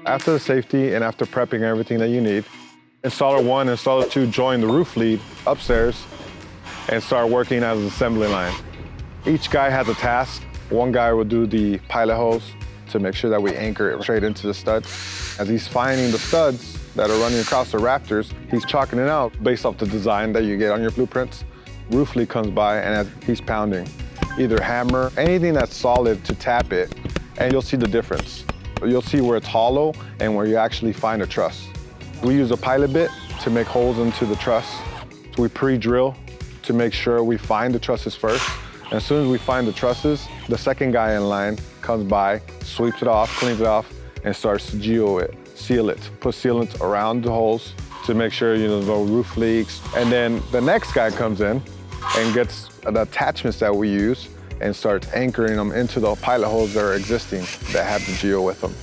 After the safety and after prepping everything that you need, installer 1 and installer 2 join the roof lead upstairs and start working as an assembly line. Each guy has a task. One guy will do the pilot hose to make sure that we anchor it straight into the stud. As he's finding the studs that are running across the rafters, he's chalking it out based off the design that you get on your blueprints. Roof lead comes by, and as he's pounding, either hammer, anything that's solid to tap it, and you'll see the difference. You'll see where it's hollow and where you actually find a truss. We use a pilot bit to make holes into the truss. So we pre-drill to make sure we find the trusses first. And as soon as we find the trusses, the second guy in line comes by, sweeps it off, cleans it off, and starts to geo it, seal it, put sealant around the holes to make sure no roof leaks. And then the next guy comes in and gets the attachments that we use and starts anchoring them into the pilot holes that are existing that have the geo with them.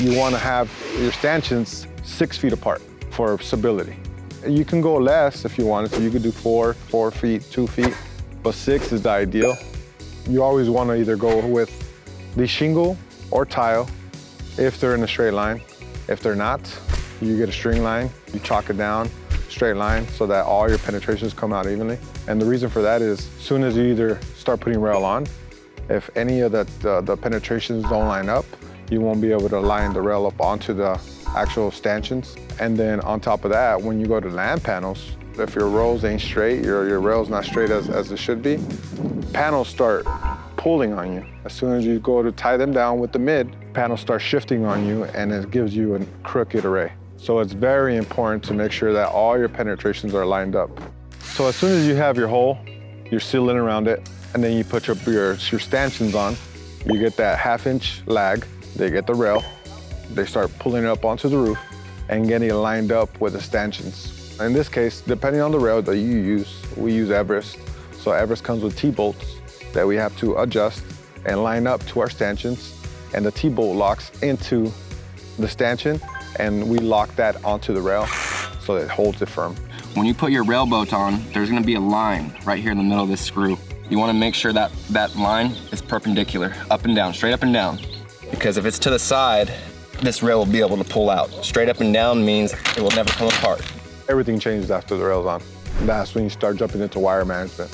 You want to have your stanchions 6 feet apart for stability. You can go less if you wanted to. You could do 4 feet, 2 feet, but 6 is the ideal. You always want to either go with the shingle or tile if they're in a straight line. If they're not, you get a string line, you chalk it down, straight line, so that all your penetrations come out evenly. And the reason for that is, as soon as you either start putting rail on, if any of the penetrations don't line up, you won't be able to line the rail up onto the actual stanchions. And then on top of that, when you go to land panels, if your rows ain't straight, your rail's not straight as it should be, panels start pulling on you. As soon as you go to tie them down with the mid, panels start shifting on you, and it gives you a crooked array. So it's very important to make sure that all your penetrations are lined up. So as soon as you have your hole, you're sealing around it, and then you put your stanchions on, you get that 1/2 inch lag, they get the rail, they start pulling it up onto the roof and getting it lined up with the stanchions. In this case, depending on the rail that you use, we use Everest. So Everest comes with T-bolts that we have to adjust and line up to our stanchions, and the T-bolt locks into the stanchion, and we lock that onto the rail so that it holds it firm. When you put your rail bolt on, there's gonna be a line right here in the middle of this screw. You wanna make sure that that line is perpendicular, up and down, straight up and down. Because if it's to the side, this rail will be able to pull out. Straight up and down means it will never come apart. Everything changes after the rail's on. That's when you start jumping into wire management.